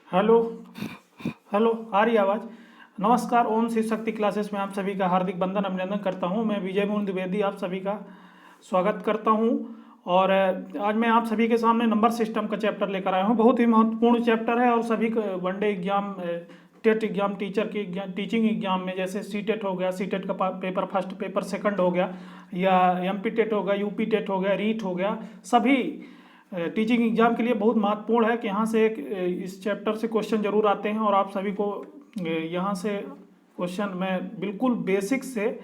Hello. Hello, आ रही आवाज़? नमस्कार, ओम शिव शक्ति क्लासेस में आप सभी का हार्दिक वंदन अभिनंदन करता हूं। मैं विजय मोहन द्विवेदी आप सभी का स्वागत करता हूं। और आज मैं आप सभी के सामने नंबर सिस्टम का चैप्टर लेकर आया हूं। बहुत ही महत्वपूर्ण चैप्टर है और सभी one day exam, TET exam, teacher की टीचिंग एग्जाम में, जैसे सी टेट हो गया, सी टेट का पेपर फर्स्ट, पेपर सेकंड हो गया, या एम पी टेट हो गया, यू पी टेट हो गया, रीट हो गया, सभी टीचिंग एग्जाम के लिए बहुत महत्वपूर्ण है कि यहाँ से एक इस चैप्टर से क्वेश्चन जरूर आते हैं। और आप सभी को यहाँ से क्वेश्चन मैं बिल्कुल बेसिक से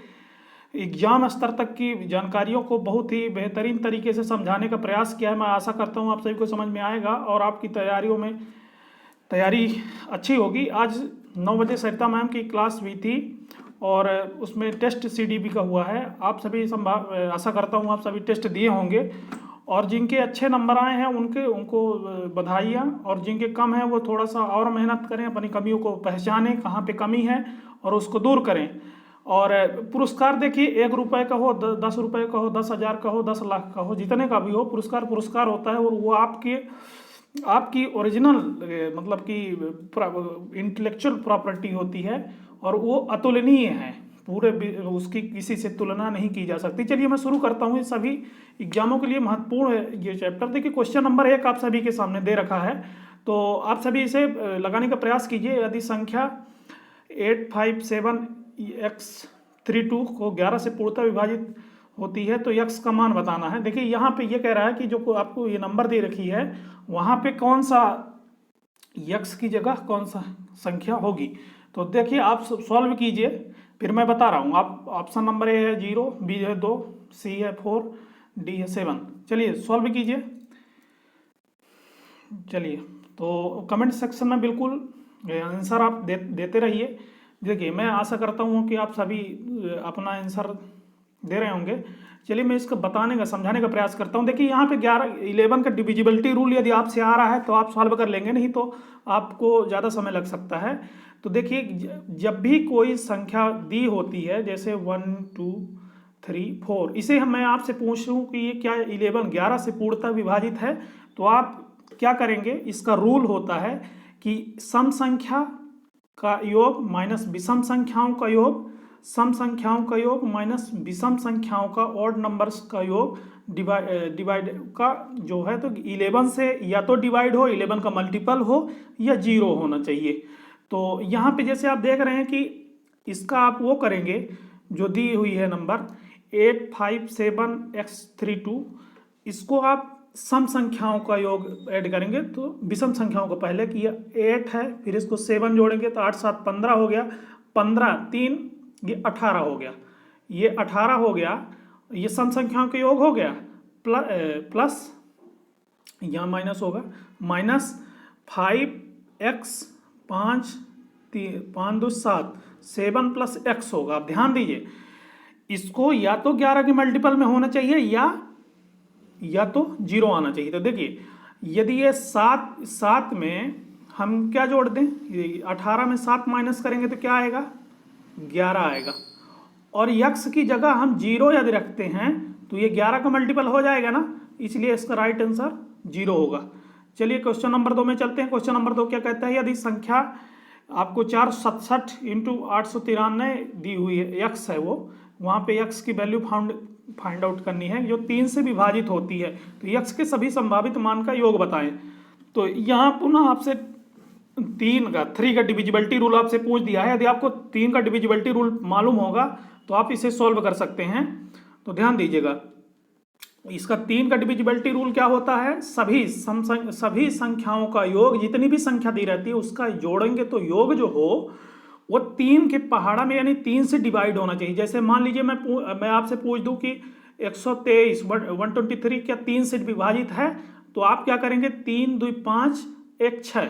एग्जाम स्तर तक की जानकारियों को बहुत ही बेहतरीन तरीके से समझाने का प्रयास किया है। मैं आशा करता हूँ आप सभी को समझ में आएगा और आपकी तैयारियों में तैयारी अच्छी होगी। आज 9 बजे सरिता मैम की क्लास हुई थी और उसमें टेस्ट सीडीबी का हुआ है। आप सभी आशा करता हूँ आप सभी टेस्ट दिए होंगे और जिनके अच्छे नंबर आए हैं उनको बधाइयाँ, और जिनके कम हैं वो थोड़ा सा और मेहनत करें, अपनी कमियों को पहचानें कहाँ पे कमी है और उसको दूर करें। और पुरस्कार देखिए, 1 रुपये का हो, 10 रुपये का हो, 10,000 का हो, 10 लाख का हो, जितने का भी हो, पुरस्कार पुरस्कार होता है। और वो आपकी ओरिजिनल मतलब कि इंटेलेक्चुअल प्रॉपर्टी होती है और वो अतुलनीय है। उसकी किसी से तुलना नहीं की जा सकती। चलिए मैं शुरू करता हूँ। सभी एग्जामों के लिए महत्वपूर्ण है ये चैप्टर। देखिए, क्वेश्चन नंबर 1 आप सभी के सामने दे रखा है, तो आप सभी इसे लगाने का प्रयास कीजिए। यदि संख्या 857x32 को 11 से पूर्णतः विभाजित होती है तो यक्स का मान बताना है। देखिए, यहाँ पे ये कह रहा है कि जो आपको ये नंबर दे रखी है वहाँ पे कौन सा यक्स की जगह कौन सा संख्या होगी। तो देखिए, आप सॉल्व कीजिए, फिर मैं बता रहा हूँ। आप ऑप्शन नंबर ए है 0, बी है 2, सी है 4, डी है 7। चलिए सॉल्व कीजिए। चलिए, तो कमेंट सेक्शन में बिल्कुल आंसर आप देते रहिए। देखिए, मैं आशा करता हूँ कि आप सभी अपना आंसर दे रहे होंगे। चलिए मैं इसको बताने का समझाने का प्रयास करता हूँ। देखिए, यहाँ पे 11 का डिविजिबिलिटी रूल यदि आपसे आ रहा है तो आप सॉल्व कर लेंगे, नहीं तो आपको ज़्यादा समय लग सकता है। तो देखिए, जब भी कोई संख्या दी होती है, जैसे 1 2 3 4, इसे मैं आपसे पूछूं कि ये क्या 11 से पूर्णतः विभाजित है, तो आप क्या करेंगे। इसका रूल होता है कि सम संख्या का योग माइनस विषम संख्याओं का योग, सम संख्याओं का योग माइनस विषम संख्याओं का ऑड नंबर्स का योग, डिवाइड का जो है, तो 11 से या तो डिवाइड हो, 11 का मल्टीपल हो, या 0 होना चाहिए। तो यहाँ पे जैसे आप देख रहे हैं कि इसका आप वो करेंगे, जो दी हुई है नंबर 857x32, इसको आप सम संख्याओं का योग ऐड करेंगे तो विषम संख्याओं को पहले किया 8 है, फिर इसको 7 जोड़ेंगे तो 8 7 15 हो गया, 15 3 ये 18 हो गया, ये 18 हो गया। ये सम संख्याओं के योग हो गया। प्लस यहाँ माइनस होगा, माइनस 5x 5 5 2 7 7 प्लस x होगा। आप ध्यान दीजिए, इसको या तो 11 के मल्टीपल में होना चाहिए या तो 0 आना चाहिए। तो देखिए, यदि ये 7 में हम क्या जोड़ दें, 18 में 7 माइनस करेंगे तो क्या आएगा, 11 आएगा। और यक्स की जगह हम 0 यदि रखते हैं तो ये 11 का मल्टीपल हो जाएगा ना, इसलिए इसका राइट आंसर 0 होगा। चलिए क्वेश्चन नंबर 2 में चलते हैं। क्वेश्चन नंबर 2 क्या कहता है, यदि संख्या आपको 467 इंटू 893 दी हुई है, यक्स है वो, वहाँ पे यक्स की वैल्यू फाइंड आउट करनी है जो 3 से विभाजित होती है, तो यक्स के सभी संभावित मान का योग बताएं। तो यहाँ पुनः आपसे 3 का डिविजिबिलिटी रूल आपसे पूछ दिया है। यदि आपको 3 का डिविजिबिलिटी रूल मालूम होगा तो आप इसे सॉल्व कर सकते हैं। तो ध्यान दीजिएगा, इसका 3 का डिविजिबिलिटी रूल क्या होता है, सभी संख्याओं का योग, जितनी भी संख्या दी रहती है उसका जोड़ेंगे तो योग जो हो वो 3 के पहाड़ा में यानी 3 से डिवाइड होना चाहिए। जैसे मान लीजिए मैं आपसे पूछ दूं कि 123 123 क्या 3 से विभाजित है, तो आप क्या करेंगे, 3 2 5 1 6,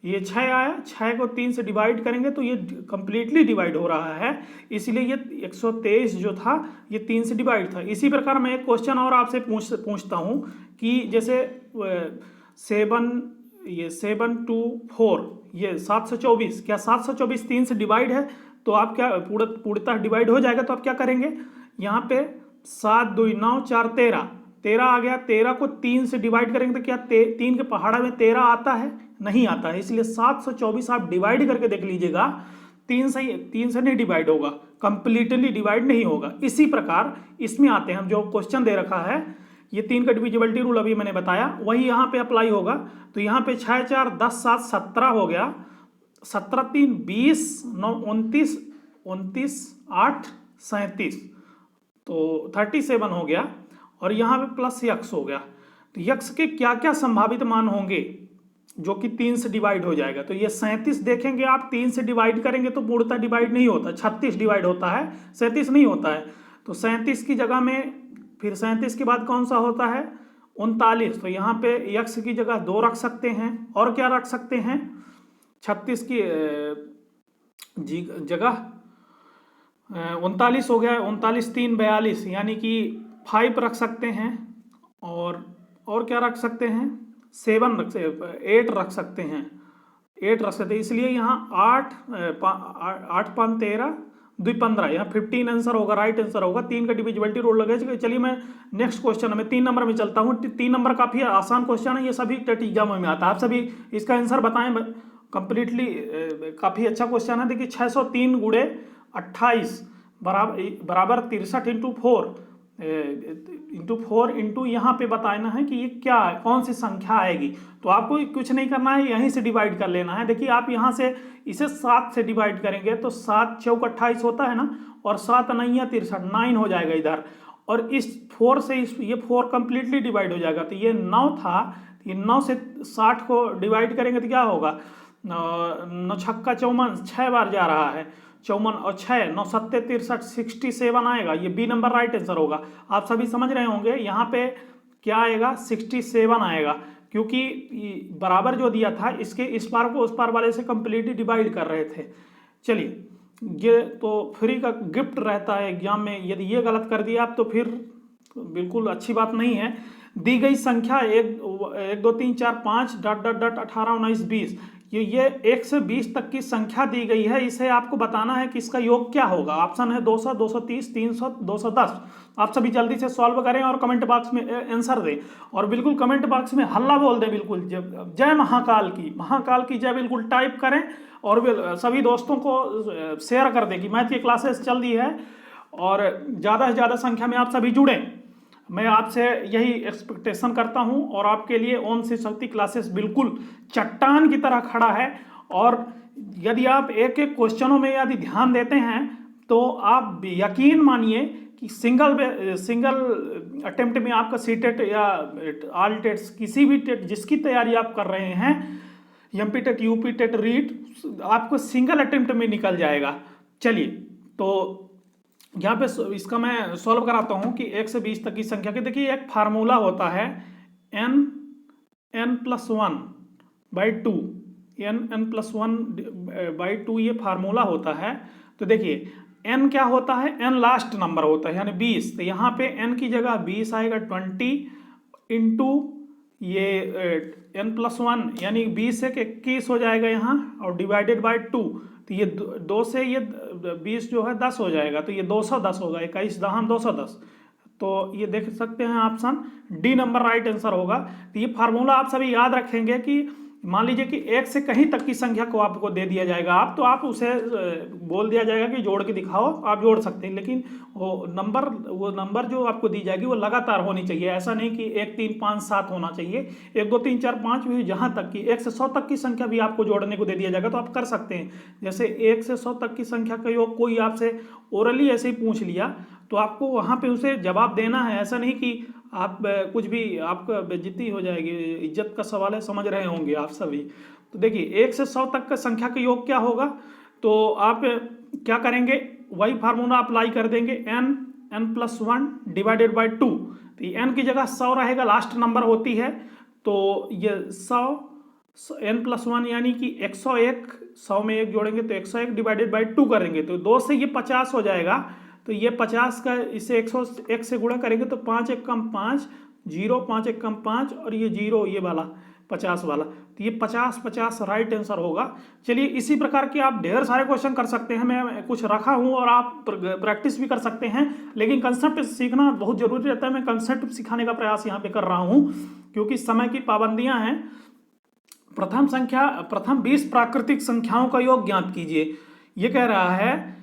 ये 6 आया, 6 को 3 से डिवाइड करेंगे तो ये कंप्लीटली डिवाइड हो रहा है, इसलिए ये 123 जो था ये 3 से डिवाइड था। इसी प्रकार मैं एक क्वेश्चन और आपसे पूछता हूँ कि जैसे 7 2 4, ये 724, क्या 724 3 से डिवाइड है, तो आप क्या पूर्णतः डिवाइड हो जाएगा। तो आप क्या करेंगे, यहाँ पे 7 2 9 4 13 आ गया, 13 को 3 से डिवाइड करेंगे तो क्या 3 के पहाड़ा में 13 आता है, नहीं आता है, इसलिए 724 आप डिवाइड करके देख लीजिएगा, 3 से नहीं डिवाइड होगा, कंप्लीटली डिवाइड नहीं होगा। इसी प्रकार इसमें आते हैं, हम जो क्वेश्चन दे रखा है ये 3 का डिविजिबिलिटी रूल अभी मैंने बताया, वही यहाँ पे अप्लाई होगा। तो यहाँ पे 6 4 10 7 17 हो गया, 17 3 20 9 29 29 8 37, तो 37 हो गया, और यहाँ पे प्लस यक्स हो गया। तो यक्स के क्या क्या संभावित मान होंगे जो कि 3 से डिवाइड हो जाएगा। तो ये 37 देखेंगे आप, 3 से डिवाइड करेंगे तो पूर्णतः डिवाइड नहीं होता, 36 डिवाइड होता है, 37 नहीं होता है। तो 37 की जगह में फिर 37 के बाद कौन सा होता है 39, तो यहाँ पे यक्स की जगह 2 रख सकते हैं, और क्या रख सकते हैं 36 की जगह 39 हो गया, 39 3 42, यानी कि 5 रख सकते हैं, और क्या रख सकते हैं 8 रख सकते हैं, 8 रख सकते हैं। इसलिए यहाँ 8 5 13 2 15, यहाँ 15 आंसर होगा, राइट आंसर होगा। 3 का डिविजिबिलिटी रूल लगेगा। चलिए मैं नेक्स्ट क्वेश्चन में 3 नंबर में चलता हूँ। 3 नंबर काफ़ी आसान क्वेश्चन है, ये सभी टेट एग्जाम में आता है, आप सभी इसका आंसर बताएं कंप्लीटली। काफ़ी अच्छा क्वेश्चन है। देखिए 603 गुणे 28 बराबर 63 इंटू 4 इंटू यहाँ पे बताना है कि ये क्या है, कौन सी संख्या आएगी। तो आपको कुछ नहीं करना है, यहीं से डिवाइड कर लेना है। देखिए आप यहाँ से इसे 7 से डिवाइड करेंगे तो 7 चौक 28 होता है ना, और 7 नहीं है 63, 9 हो जाएगा इधर, और इस 4 से ये 4 कंप्लीटली डिवाइड हो जाएगा। तो ये 9 था, ये 9 से 60 को डिवाइड करेंगे तो क्या होगा, 9 छक्का 54, 6 बार जा रहा है, 54 और 6 9 7 63 67 आएगा। ये बी नंबर राइट आंसर होगा। आप सभी समझ रहे होंगे यहाँ पे क्या आएगा 67 आएगा, क्योंकि बराबर जो दिया था इसके इस पार को उस पार वाले से कंप्लीटली डिवाइड कर रहे थे। चलिए ये तो फ्री का गिफ्ट रहता है एग्जाम में, यदि ये गलत कर दिया आप तो फिर बिल्कुल अच्छी बात नहीं है। दी गई संख्या 1 2 3 4 5 डॉट डॉट डॉट 18 19 20, ये 1 से 20 तक की संख्या दी गई है, इसे आपको बताना है कि इसका योग क्या होगा। ऑप्शन है 200 230 300 210। आप सभी जल्दी से सॉल्व करें और कमेंट बॉक्स में आंसर दें, और बिल्कुल कमेंट बॉक्स में हल्ला बोल दें, बिल्कुल जय महाकाल की जय बिल्कुल टाइप करें, और सभी दोस्तों को शेयर कर दें कि मैथ की क्लासेस चल रही है, और ज़्यादा से ज़्यादा संख्या में आप सभी जुड़ें। मैं आपसे यही एक्सपेक्टेशन करता हूं, और आपके लिए ओम शिव शक्ति क्लासेस बिल्कुल चट्टान की तरह खड़ा है। और यदि आप एक एक क्वेश्चनों में यदि ध्यान देते हैं तो आप यकीन मानिए कि सिंगल अटेम्प्ट में आपका सीटेट या ऑल टेट्स किसी भी टेट जिसकी तैयारी आप कर रहे हैं, MP TET UP TET REET, आपको सिंगल अटेम्प्ट में निकल जाएगा। चलिए तो यहाँ पे इसका मैं सॉल्व कराता हूँ कि 1 से 20 तक की संख्या के। देखिए एक फार्मूला होता है n+1/2, n+1/2 ये फार्मूला होता है। तो देखिए n क्या होता है, n लास्ट नंबर होता है यानी 20, तो यहाँ पे n की जगह 20 आएगा 20 इंटू ये n+1 यानी 20 से 21 हो जाएगा यहाँ, और डिवाइडेड बाय 2, तो ये 2 से ये 20 जो है 10 हो जाएगा, तो ये 210 होगा, 21 दहम 210। तो ये देख सकते हैं option D number right answer होगा। तो ये फार्मूला आप सभी याद रखेंगे कि मान लीजिए कि 1 से कहीं तक की संख्या को आपको दे दिया जाएगा, तो आप उसे बोल दिया जाएगा कि जोड़ के दिखाओ, आप जोड़ सकते हैं, लेकिन वो नंबर जो आपको दी जाएगी वो लगातार होनी चाहिए। ऐसा नहीं कि 1 3 5 7 होना चाहिए, 1 2 3 4 5 भी, जहाँ तक कि 1 से 100 तक की संख्या भी आपको जोड़ने को दे दिया जाएगा तो आप कर सकते हैं। जैसे 1 से 100 तक की संख्या का योग कोई आपसे ओरली ऐसे ही पूछ लिया तो आपको वहाँ पे उसे जवाब देना है। ऐसा नहीं कि आप कुछ भी, आपका बेइज्जती हो जाएगी, इज्जत का सवाल है, समझ रहे होंगे आप सभी। तो देखिए 1 से 100 तक का संख्या का योग क्या होगा, तो आप क्या करेंगे, वही फार्मूला अप्लाई कर देंगे, n+1 डिवाइडेड बाय 2। तो n की जगह 100 रहेगा, लास्ट नंबर होती है, तो ये 100 n+1 यानी कि 101, 100 में 1 जोड़ेंगे तो 101 डिवाइडेड बाई 2 करेंगे तो 2 से ये 50 हो जाएगा। तो ये 50 का इसे 101 से गुणा करेंगे तो 5 1 कम 5 0, 5 1 कम 5, और ये 0 ये वाला 50 वाला, तो ये 50 50 राइट आंसर होगा। चलिए इसी प्रकार के आप ढेर सारे क्वेश्चन कर सकते हैं, मैं कुछ रखा हूँ और आप प्रैक्टिस भी कर सकते हैं, लेकिन कंसेप्ट सीखना बहुत जरूरी रहता है। मैं कंसेप्ट सिखाने का प्रयास यहाँ पे कर रहा हूँ क्योंकि समय की पाबंदियाँ हैं, प्रथम 20 प्राकृतिक संख्याओं का योग ज्ञात कीजिए। ये कह रहा है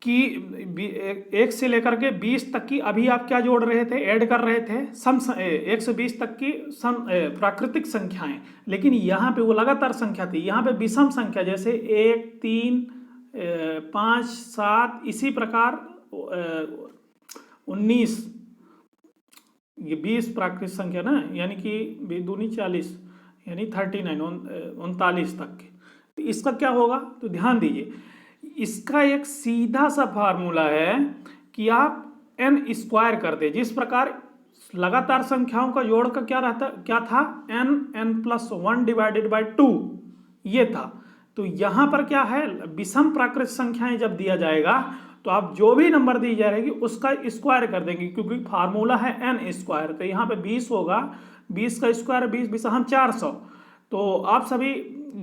कि 1 से लेकर के 20 तक की, अभी आप क्या जोड़ रहे थे, ऐड कर रहे थे 1 से 20 तक की प्राकृतिक संख्याएं, लेकिन यहाँ पे वो लगातार संख्या थी। यहाँ पे विषम संख्या जैसे 1, 3, 5, 7, इसी प्रकार 19, ये 20 प्राकृतिक संख्या ना, यानी कि 2 दूनी 40, यानी 39 तक के। तो इसका क्या होगा, तो ध्यान दीजिए, इसका एक सीधा सा फार्मूला है कि आप n² कर दे। जिस प्रकार लगातार संख्याओं का जोड़ का क्या था, n+1 डिवाइडेड बाय 2, ये था। तो यहां पर क्या है, विषम प्राकृतिक संख्याएं जब दिया जाएगा तो आप जो भी नंबर दी जाएगी उसका स्क्वायर कर देंगे, क्योंकि फार्मूला है n²। तो यहाँ पे 20 होगा, 20 का स्क्वायर 20 हम 400। तो आप सभी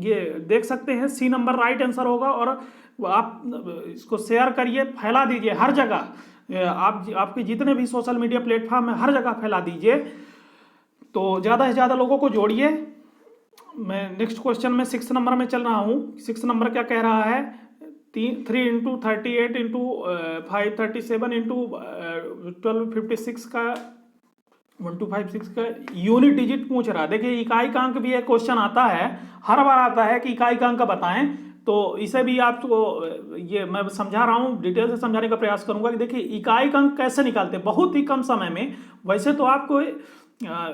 ये देख सकते हैं, सी नंबर राइट आंसर होगा। और आप इसको शेयर करिए, फैला दीजिए हर जगह, आपके जितने भी सोशल मीडिया प्लेटफॉर्म है हर जगह फैला दीजिए, तो ज़्यादा से ज़्यादा लोगों को जोड़िए। मैं नेक्स्ट क्वेश्चन में 6 नंबर में चल रहा हूँ। 6 नंबर क्या कह रहा है, 3 × 38 × 537 × 1256 का 1256 का यूनिट डिजिट पूछ रहा है। देखिए इकाईकांक भी एक क्वेश्चन आता है, हर बार आता है कि इकाईकांक बताएं, तो इसे भी आपको ये मैं समझा रहा हूँ, डिटेल से समझाने का प्रयास करूंगा कि देखिए इकाईकांक कैसे निकालते हैं बहुत ही कम समय में। वैसे तो आपको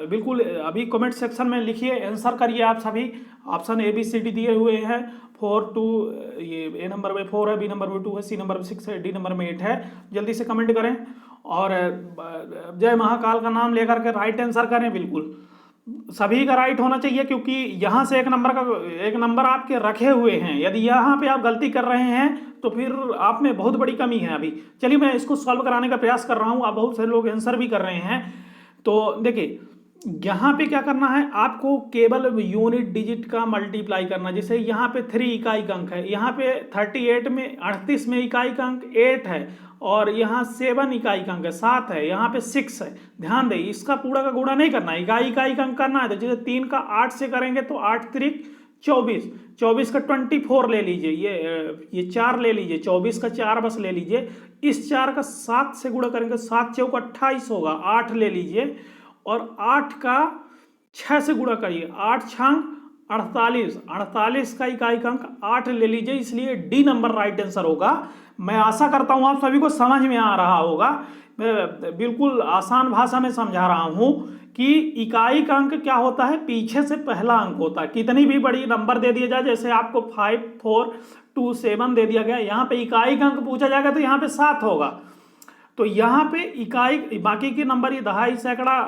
बिल्कुल अभी कमेंट सेक्शन में लिखिए, आंसर करिए आप सभी। ऑप्शन ABCD दिए हुए हैं, 4 2, ये A नंबर में 4 है, B नंबर में 2 है, C नंबर में 6 है, D नंबर में 8 है। जल्दी से कमेंट करें और जय महाकाल का नाम लेकर के राइट आंसर करें। बिल्कुल सभी का राइट होना चाहिए, क्योंकि यहाँ से एक नंबर आपके रखे हुए हैं। यदि यहाँ पे आप गलती कर रहे हैं तो फिर आप में बहुत बड़ी कमी है। अभी चलिए मैं इसको सॉल्व कराने का प्रयास कर रहा हूँ, आप बहुत सारे लोग आंसर भी कर रहे हैं। तो देखिए यहाँ पे क्या करना है, आपको केवल यूनिट डिजिट का मल्टीप्लाई करना। जैसे यहाँ पे 3 इकाईकांक है, यहाँ पे 38 में 38 में इकाईकांक 8 है, और यहाँ 7 इकाईकांक है, 7 है, यहाँ पे 6 है। ध्यान दें, इसका पूरा का गुणा नहीं करना है, इकाईकांक करना है। तो जैसे 3 का 8 से करेंगे तो 8 3 24, 24 का 24 ले लीजिए, ये 4 ले लीजिए, 24 का 4 बस ले लीजिए। इस 4 का 7 से गुणा करेंगे, 7 चौक 28 होगा, 8 ले लीजिए, और 8 का 6 से गुणा करिए, 8 छांग 48, 48 का इकाईकांक 8 ले लीजिए। इसलिए D नंबर राइट आंसर होगा। मैं आशा करता हूं आप सभी को समझ में आ रहा होगा। मैं बिल्कुल आसान भाषा में समझा रहा हूं कि इकाईकांक क्या होता है, पीछे से पहला अंक होता है। कितनी भी बड़ी नंबर दे दिया जाए, जैसे आपको 5 4 2 7 दे दिया गया, यहाँ पे इकाईकांक पूछा जाएगा तो यहाँ पे 7 होगा। तो यहाँ पे इकाई, बाकी के नंबर ये दहाई सैकड़ा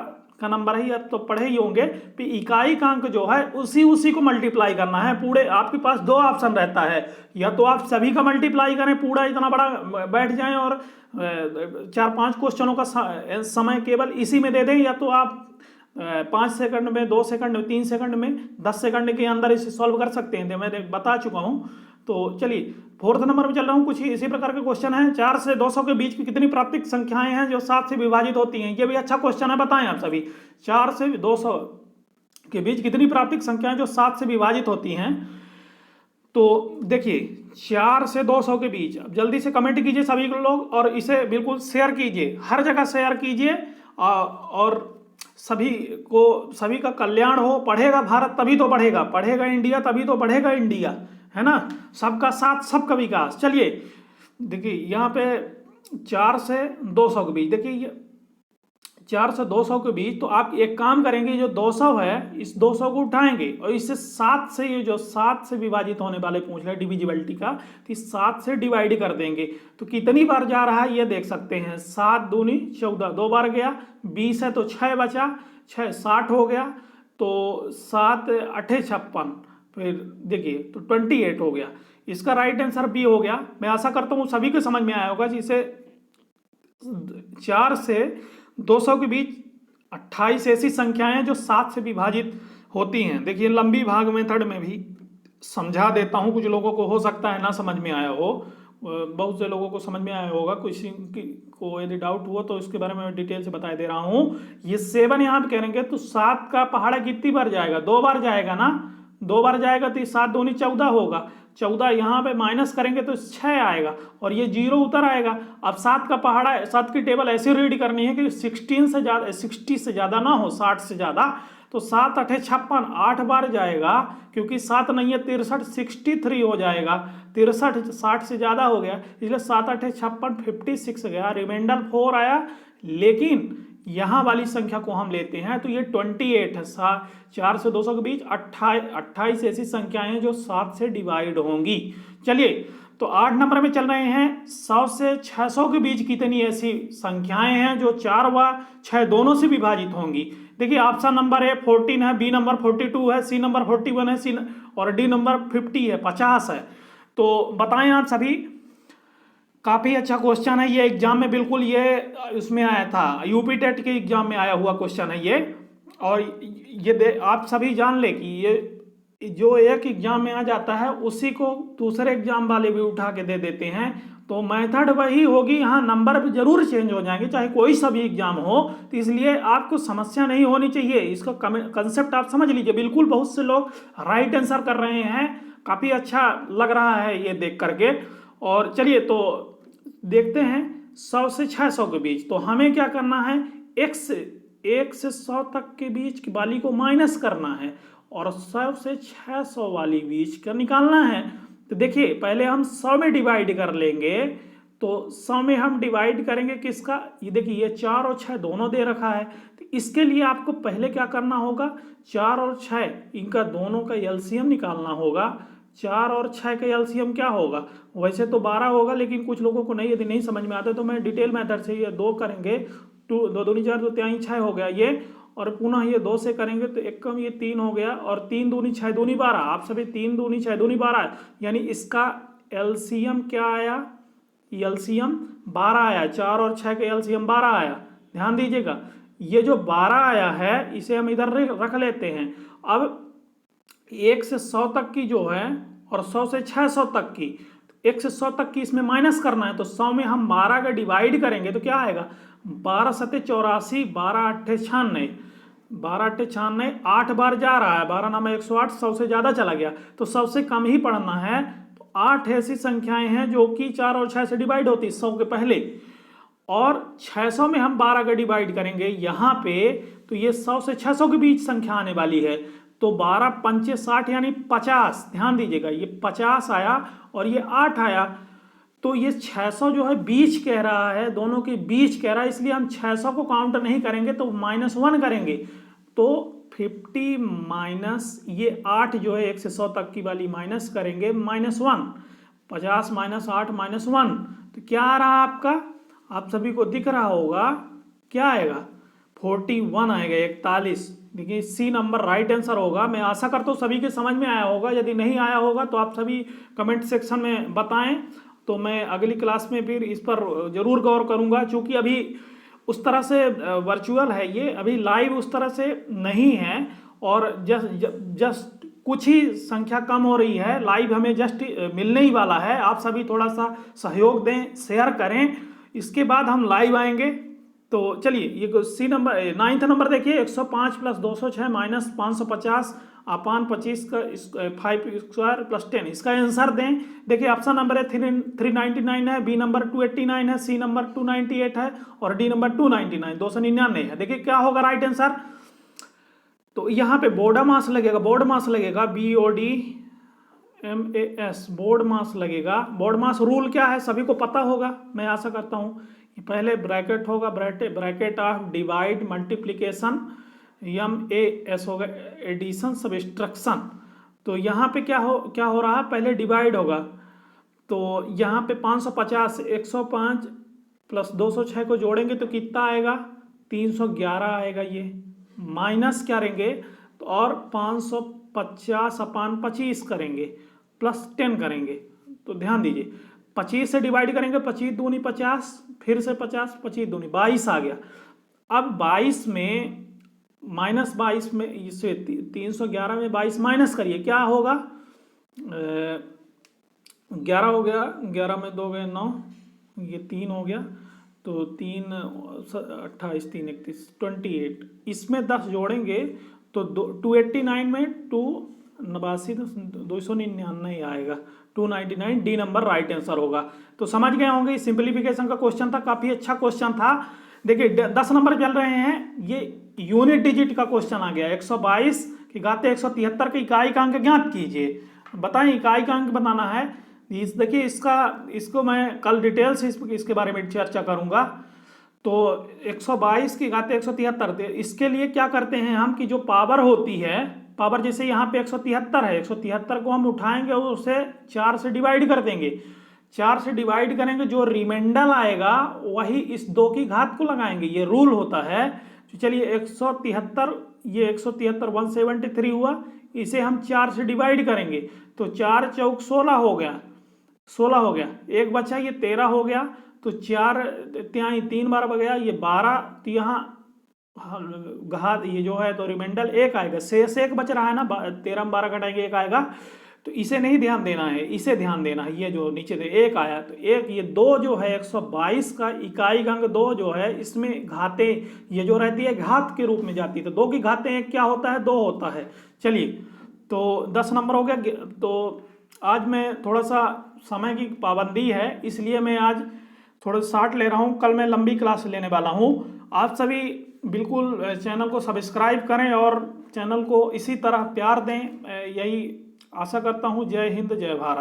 का नंबर है, तो पढ़े ही होंगे। इकाईकांक जो है उसी को मल्टीप्लाई करना है। पूरे आपके पास 2 ऑप्शन रहता है, या तो आप सभी का मल्टीप्लाई करें, पूरा इतना बड़ा बैठ जाएं और 4-5 क्वेश्चनों का समय केवल इसी में दे दें, या तो आप 5 सेकंड में, 2 सेकंड में, 3 सेकंड में, 10 सेकंड के अंदर इसे सॉल्व कर सकते हैं। मैंने बता चुका हूँ। तो चलिए 4th नंबर में चल रहा हूँ। कुछ इसी प्रकार के क्वेश्चन है। 4 से 200 के बीच की कितनी प्राकृतिक संख्याएं हैं जो 7 से विभाजित होती हैं? ये भी अच्छा क्वेश्चन है, बताएं आप सभी। 4 से 200 के बीच कितनी प्राकृतिक संख्याएं जो 7 से विभाजित होती हैं? तो देखिए 4 से 200 के बीच, अब जल्दी से कमेंट कीजिए सभी लोग, और इसे बिल्कुल शेयर कीजिए, हर जगह शेयर कीजिए, और सभी का कल्याण हो। पढ़ेगा भारत तभी तो बढ़ेगा, पढ़ेगा इंडिया तभी तो बढ़ेगा इंडिया, है ना। सबका साथ सबका विकास। चलिए देखिए यहाँ पे 4 से 200 के बीच, देखिए 4 से 200 के बीच, तो आप एक काम करेंगे, जो 200 है इस 200 को उठाएंगे और इससे 7 से, ये जो 7 से विभाजित होने वाले पूछ रहे डिविजिबिलिटी का, तो 7 से डिवाइड कर देंगे। तो कितनी बार जा रहा है ये देख सकते हैं। 7 दूनी 14, 2 बार गया। 20 है तो 6 बचा, 6 60 हो गया, तो 7 8 56, फिर देखिए तो 28 हो गया। इसका राइट आंसर B हो गया। मैं आशा करता हूँ सभी को समझ में आया होगा। जिसे 4 से 200 के बीच 28 ऐसी संख्याएं जो 7 से विभाजित होती हैं। देखिए लंबी भाग मेथड में भी समझा देता हूं, कुछ लोगों को हो सकता है ना समझ में आया हो, बहुत से लोगों को समझ में आया होगा। किसी को यदि डाउट हुआ तो इसके बारे में डिटेल से बता दे रहा हूं। ये 7 यहाँ पे करेंगे तो 7 का पहाड़ा कितनी बार जाएगा? 2 बार जाएगा ना। 2 बार जाएगा तो 7 दूनी 14 होगा, 14 यहाँ पे माइनस करेंगे तो 6 आएगा और ये 0 उतर आएगा। अब 7 का पहाड़ा, 7 की टेबल ऐसे रीड करनी है कि 16 से ज़्यादा, 60 से ज़्यादा ना हो, 60 से ज़्यादा। तो 7 8 56, 8 बार जाएगा, क्योंकि 7 नहीं है 63, 63 हो जाएगा, 63 60 से ज़्यादा हो गया, इसलिए 7 8 56, 56 गया, रिमाइंडर 4 आया। लेकिन यहाँ वाली संख्या को हम लेते हैं तो ये 28 है। 4 से 200 के बीच 28 ऐसी संख्याएं हैं जो 7 से डिवाइड होंगी। चलिए, तो 8 नंबर में चल रहे हैं। 100 से 600 के बीच कितनी ऐसी संख्याएं हैं जो 4 व 6 दोनों से विभाजित होंगी? देखिए, ऑप्शन नंबर ए 14 है, बी नंबर 42 है, सी नंबर 41 है, सी और डी नंबर 50 है, 50 है। तो बताएं आप सभी। काफ़ी अच्छा क्वेश्चन है ये, एग्जाम में बिल्कुल ये उसमें आया था, यूपी टेट के एग्जाम में आया हुआ क्वेश्चन है ये। और ये आप सभी जान ले कि ये जो एक एग्जाम में आ जाता है उसी को दूसरे एग्जाम वाले भी उठा के दे देते हैं। तो मेथड वही होगी, यहाँ नंबर भी जरूर चेंज हो जाएंगे चाहे कोई सा भी एग्जाम हो। तो इसलिए आपको समस्या नहीं होनी चाहिए, इसका कंसेप्ट आप समझ लीजिए। बिल्कुल बहुत से लोग राइट आंसर कर रहे हैं, काफ़ी अच्छा लग रहा है ये देख करके। और चलिए, तो देखते हैं 100 से 600 के बीच। तो हमें क्या करना है, 1 से 100 तक के बीच की वाली को माइनस करना है और 100 से 600 वाली बीच का निकालना है। तो देखिए, पहले हम 100 में डिवाइड कर लेंगे। तो 100 में हम डिवाइड करेंगे किसका, ये देखिए, ये 4 और 6 दोनों दे रखा है। तो इसके लिए आपको पहले क्या करना होगा, 4 और 6 इनका दोनों का एलसीएम निकालना होगा। 4 और 6 का एलसीएम क्या होगा, वैसे तो 12 होगा, लेकिन कुछ लोगों को नहीं, यदि नहीं समझ में आता तो मैं डिटेल मेथड से ये 2 करेंगे, 2 दूनी 4, 2 3 6 हो गया ये, और पुनः ये 2 से करेंगे तो एक कम ये 3 हो गया, और 3 दूनी 6 दूनी 12, आप सभी 3 दूनी 6 दूनी 12, यानी इसका एलसीएम क्या आया, एलसीएम 12 आया। 4 और 6 का एलसीएम 12 आया। ध्यान दीजिएगा, ये जो 12 आया है इसे हम इधर रख लेते हैं। अब 1 से 100 तक की जो है और 100 से 600 तक की, 1 से 100 तक की इसमें माइनस करना है। तो 100 में हम 12 का डिवाइड करेंगे तो क्या आएगा, 12 सत्ते 84, 12 अट्ठे 96, 12 अट्ठे 96, 8 बार जा रहा है, 12 नाम 108, 100 से ज़्यादा चला गया तो 100 से कम ही पढ़ना है। तो 8 ऐसी संख्याएं हैं जो कि 4 और 6 से डिवाइड होती 100 के पहले, और 600 में हम 12 का डिवाइड करेंगे यहाँ पे, तो ये 100 से 600 के बीच संख्या आने वाली है। तो 12 पंचे 60 यानी 50। ध्यान दीजिएगा, ये 50 आया और ये 8 आया। तो ये 600 जो है बीच कह रहा है, दोनों के बीच कह रहा है, इसलिए हम 600 को काउंट नहीं करेंगे तो -1 करेंगे। तो 50 माइनस ये 8 जो है 1 से 100 तक की वाली माइनस करेंगे, -1, 50 माइनस 8 -1, तो क्या आ रहा आपका, आप सभी को दिख रहा होगा क्या आएगा, 41 आएगा, 41। देखिए, सी नंबर राइट आंसर होगा। मैं आशा करता हूँ सभी के समझ में आया होगा, यदि नहीं आया होगा तो आप सभी कमेंट सेक्शन में बताएं, तो मैं अगली क्लास में फिर इस पर जरूर गौर करूँगा। चूँकि अभी उस तरह से वर्चुअल है ये, अभी लाइव उस तरह से नहीं है, और जस्ट कुछ ही संख्या कम हो रही है, लाइव हमें जस्ट मिलने ही वाला है। आप सभी थोड़ा सा सहयोग दें, शेयर करें, इसके बाद हम लाइव आएंगे। तो चलिए, ये सी नंबर 9th नंबर देखिए, 105 + 206 - 550 अपान 25 का 5 स्क्वायर + 10, इसका आंसर दें। देखिए, ऑप्शन नंबर है 399 है, बी नंबर 289 है, सी नंबर 298 है, और डी नंबर 299 299 है। देखिए क्या होगा राइट आंसर। तो यहाँ पे बोर्ड मास लगेगा, BODMAS, बोर्ड मास लगेगा। बोर्ड मास रूल क्या है सभी को पता होगा, मैं आशा करता हूँ। पहले ब्रैकेट होगा, bracket of divide multiplication, MAS होगा, एडिशन सब्ट्रैक्शन। तो यहाँ पे क्या हो रहा है, पहले डिवाइड होगा। तो यहाँ पे 550, 105 + 206 को जोड़ेंगे तो कितना आएगा, 311 आएगा। ये माइनस क्या करेंगे तो, और 550 अपान 25 करेंगे, +10 करेंगे। तो ध्यान दीजिए, 25 से डिवाइड करेंगे, 25 दूनी 50, फिर से 50, 25 दूनी 22 आ गया। अब 22 में -22 में इसे 311 में 22 माइनस करिए, क्या होगा, 11 हो गया, 11 में 2 गए 9, ये 3 हो गया, तो 3 28 3 31 28, इसमें 10 जोड़ेंगे तो 289 में 2 89 तो 299 ही आएगा, 299 डी नंबर राइट आंसर होगा। तो समझ गए होंगे, सिंप्लीफिकेशन का क्वेश्चन था, काफ़ी अच्छा क्वेश्चन था। देखिए 10 नंबर चल रहे हैं, ये यूनिट डिजिट का क्वेश्चन आ गया। 122 की घात 173 के इकाई का अंक ज्ञात कीजिए। बताएं इकाई का अंक बनाना है। देखिए इसको मैं कल डिटेल से इसके बारे में चर्चा करूंगा। तो 122 की घात 173, इसके लिए क्या करते हैं हम कि जो पावर होती है, पावर जैसे यहाँ पे 173 है, 173 को हम उठाएंगे और उसे 4 से डिवाइड कर देंगे। 4 से डिवाइड करेंगे, जो रिमाइंडर आएगा वही इस 2 की घात को लगाएंगे, ये रूल होता है। तो चलिए 173, ये 173 173 हुआ, इसे हम 4 से डिवाइड करेंगे तो 4 चौक 16 हो गया, 16 हो गया, एक बचा ये 13 हो गया। तो 4 त्याई 3 बार बच गया, ये 12, तो यहाँ घात ये जो है तो रिमाइंडर 1 आएगा, शेष 1 बच रहा है ना, 13 में 12 घटाएंगे 1 आएगा। तो इसे नहीं ध्यान देना है, इसे ध्यान देना है, ये जो नीचे थे 1 आया, तो 1 ये 2 जो है 122 का इकाई अंक 2 जो है, इसमें घातें ये जो रहती है घात के रूप में जाती है, तो 2 की घातें 1 क्या होता है, 2 होता है। चलिए तो 10 नंबर हो गया। तो आज मैं थोड़ा सा समय की पाबंदी है, इसलिए मैं आज थोड़ा शार्ट ले रहा हूँ, कल मैं लंबी क्लास लेने वाला हूँ। आप सभी बिल्कुल चैनल को सब्सक्राइब करें और चैनल को इसी तरह प्यार दें, यही आशा करता हूँ। जय हिंद, जय भारत।